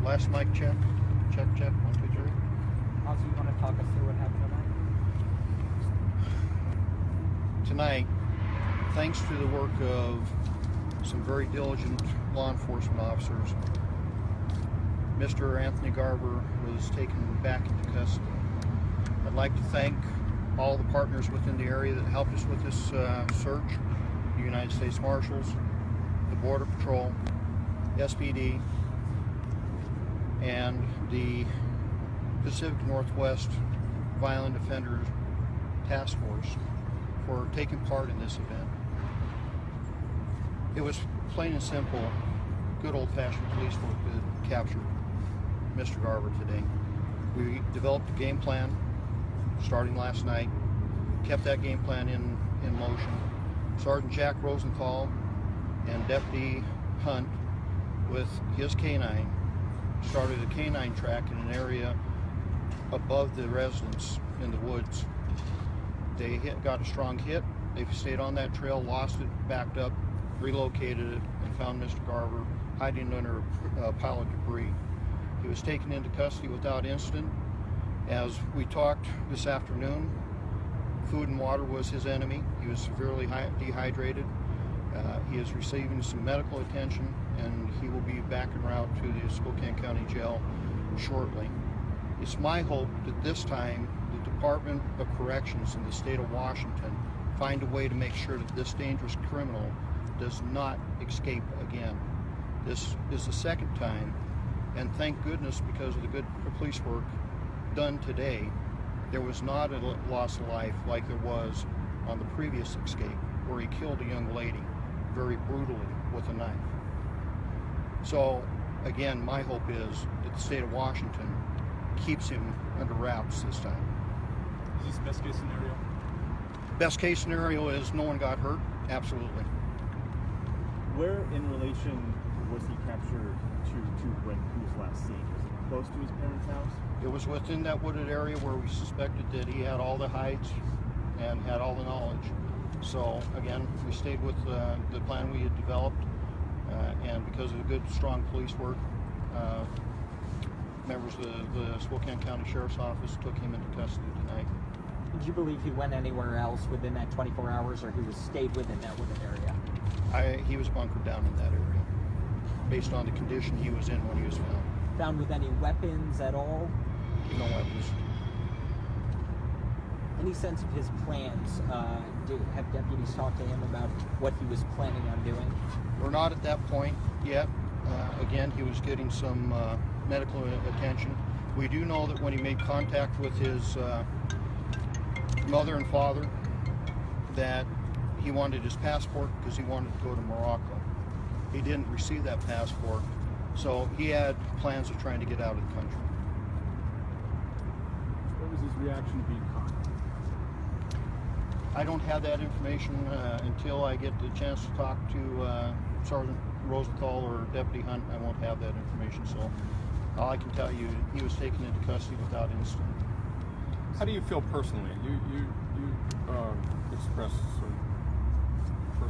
Last mic check. Check, check. 1, 2, 3. Ozzie, you want to talk us through what happened Tonight, thanks to the work of some very diligent law enforcement officers, Mr. Anthony Garber was taken back into custody. I'd like to thank all the partners within the area that helped us with this search: the United States Marshals, the Border Patrol, SPD, and the Pacific Northwest Violent Offenders Task Force for taking part in this event. It was plain and simple, good old-fashioned police work that captured Mr. Garber today. We developed a game plan starting last night, kept that game plan in motion. Sergeant Jack Rosenthal and Deputy Hunt, with his canine, started a canine track in an area above the residence in the woods. They got a strong hit. They stayed on that trail, lost it, backed up, relocated it, and found Mr. Garber hiding under a pile of debris. He was taken into custody without incident. As we talked this afternoon, food and water was his enemy. He was severely dehydrated. He is receiving some medical attention, and he will be back en route to the Spokane County Jail shortly. It's my hope that this time the Department of Corrections in the state of Washington find a way to make sure that this dangerous criminal does not escape again. This is the second time, and thank goodness, because of the good police work done today, there was not a loss of life like there was on the previous escape, where he killed a young lady very brutally with a knife. So again, my hope is that the state of Washington keeps him under wraps this time. Is this best case scenario? Best case scenario is no one got hurt, absolutely. Where in relation was he captured to when he was last seen? Was it close to his parents' house? It was within that wooded area where we suspected that he had all the hides and had all the knowledge. So again, we stayed with the plan we had developed, and because of the good, strong police work, members of the Spokane County Sheriff's Office took him into custody tonight. Did you believe he went anywhere else within that 24 hours, or he was stayed within that wooded area? He was bunkered down in that area, based on the condition he was in when he was found. Found with any weapons at all? No weapons. Any sense of his plans? Have deputies talked to him about what he was planning on doing? We're not at that point yet. Again, he was getting some medical attention. We do know that when he made contact with his mother and father, that he wanted his passport because he wanted to go to Morocco. He didn't receive that passport, so he had plans of trying to get out of the country. What was his reaction to being caught? I don't have that information until I get the chance to talk to Sergeant Rosenthal or Deputy Hunt. I won't have that information, so all I can tell you, he was taken into custody without incident. How do you feel personally? You expressed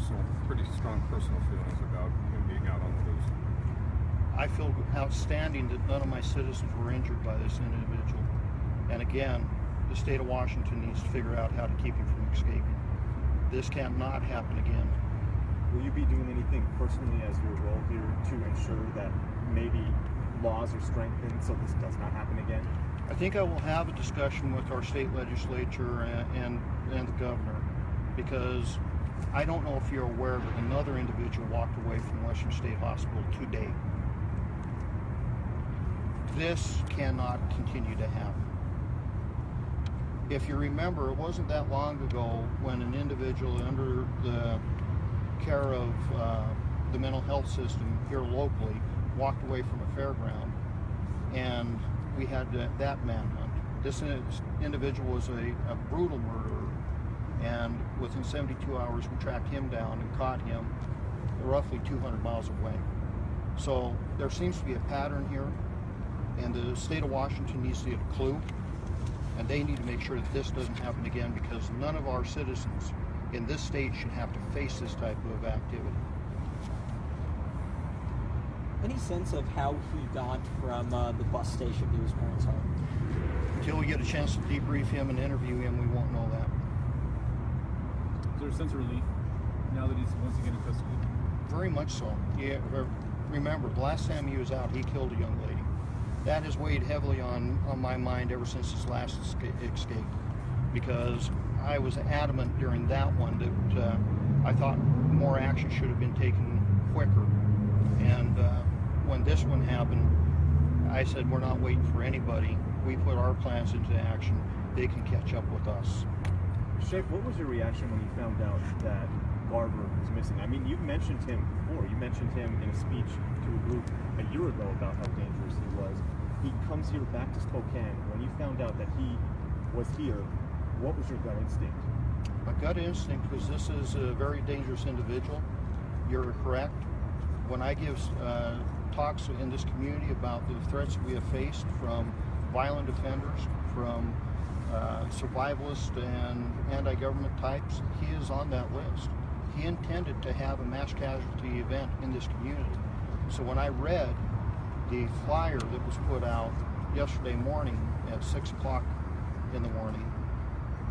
some pretty strong personal feelings about him being out on the loose. I feel outstanding that none of my citizens were injured by this individual. And again, the state of Washington needs to figure out how to keep him from escaping. This cannot happen again. Will you be doing anything personally as your role here to ensure that maybe laws are strengthened so this does not happen again? I think I will have a discussion with our state legislature and the governor, because I don't know if you're aware, but another individual walked away from Western State Hospital today. This cannot continue to happen. If you remember, it wasn't that long ago when an individual under the care of the mental health system here locally walked away from a fairground, and we had that manhunt. This individual was a brutal murderer, and within 72 hours we tracked him down and caught him roughly 200 miles away. So there seems to be a pattern here, and the state of Washington needs to get a clue, and they need to make sure that this doesn't happen again, because none of our citizens in this state should have to face this type of activity. Any sense of how he got from the bus station to his parents' home? Until we get a chance to debrief him and interview him, we won't know that. Is there a sense of relief now that he's once again in custody? Very much so. Yeah. Remember, the last time he was out, he killed a young lady. That has weighed heavily on my mind ever since his last escape, because I was adamant during that one that I thought more action should have been taken quicker. And when this one happened, I said, we're not waiting for anybody. We put our plans into action. They can catch up with us. Sheriff, what was your reaction when you found out that Garver was missing? I mean, you've mentioned him before. You mentioned him in a speech to a group a year ago about how dangerous he was. He comes here back to Spokane. When you found out that he was here, what was your gut instinct? My gut instinct was this is a very dangerous individual. You're correct. When I give talks in this community about the threats we have faced from violent offenders, from survivalists and anti-government types, he is on that list. He intended to have a mass casualty event in this community. So when I read the flyer that was put out yesterday morning at 6 o'clock in the morning,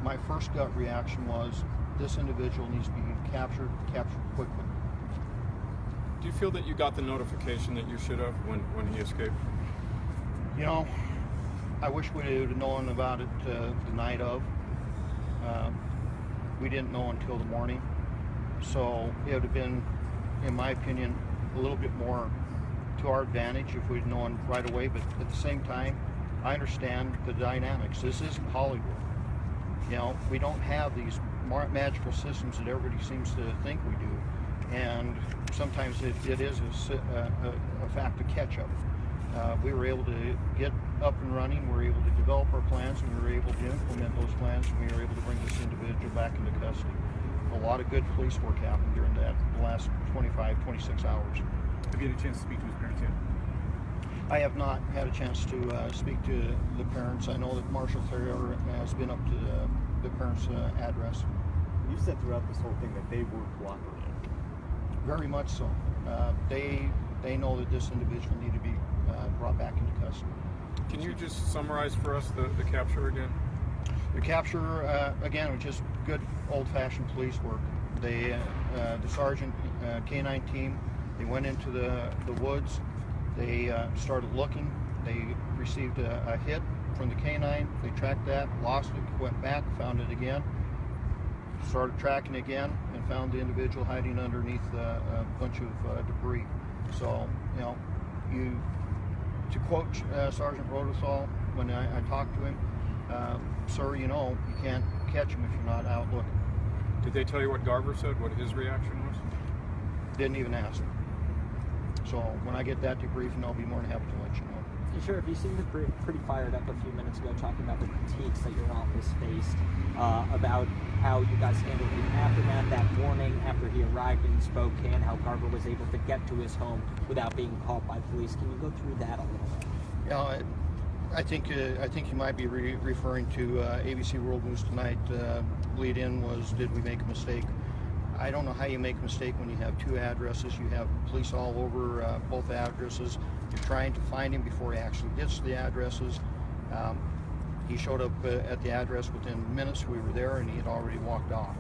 my first gut reaction was this individual needs to be captured quickly. Do you feel that you got the notification that you should have when he escaped? You know, I wish we would have known about it the night of. We didn't know until the morning. So it would have been, in my opinion, a little bit more to our advantage if we'd known right away. But at the same time, I understand the dynamics. This isn't Hollywood. You know, we don't have these magical systems that everybody seems to think we do. And sometimes it is a fact of catch-up. We were able to get up and running, we were able to develop our plans, and we were able to implement those plans, and we were able to bring this individual back into custody. A lot of good police work happened during the last 25, 26 hours. Have you had a chance to speak to his parents yet? I have not had a chance to speak to the parents. I know that Marshall Thayer has been up to the parents' address. You said throughout this whole thing that they were cooperative. Very much so. They know that this individual needed to be brought back into custody. Can you just summarize for us the capture again? The capture, again, was just good old-fashioned police work. They, the sergeant, K-9 team, they went into the woods. They started looking. They received a hit from the K-9. They tracked that, lost it, went back, found it again, started tracking again, and found the individual hiding underneath a bunch of debris. So, you know, to quote Sergeant Rodothal when I talked to him, sir, you know, you can't catch him if you're not out looking. Did they tell you what Garver said, what his reaction was? Didn't even ask him. So when I get that debriefing, I'll be more than happy to let you know. Sure, if you seemed pretty fired up a few minutes ago talking about the critiques that your office faced, about how you guys handled the aftermath that morning after he arrived in Spokane, how Garver was able to get to his home without being caught by police. Can you go through that a little bit? Yeah, I think you might be referring to ABC World News Tonight. Lead in was, did we make a mistake? I don't know how you make a mistake when you have two addresses. You have police all over both addresses. You're trying to find him before he actually gets to the addresses. He showed up at the address within minutes. We were there, and he had already walked off.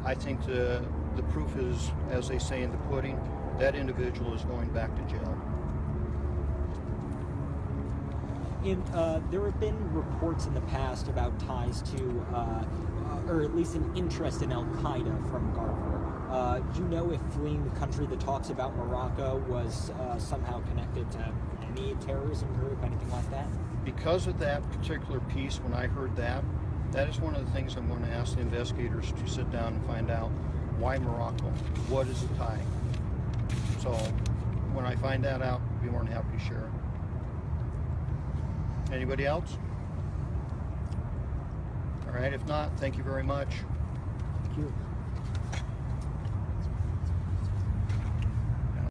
I think the proof is, as they say in the pudding, that individual is going back to jail. There have been reports in the past about ties to, or at least an interest in Al-Qaeda from Garver. Do you know if fleeing the country that talks about Morocco was somehow connected to any terrorism group, anything like that? Because of that particular piece, when I heard that, that is one of the things I'm going to ask the investigators to sit down and find out. Why Morocco? What is the tie? So when I find that out, I'll be more than happy to share it. Anybody else? All right, if not, thank you very much. Thank you.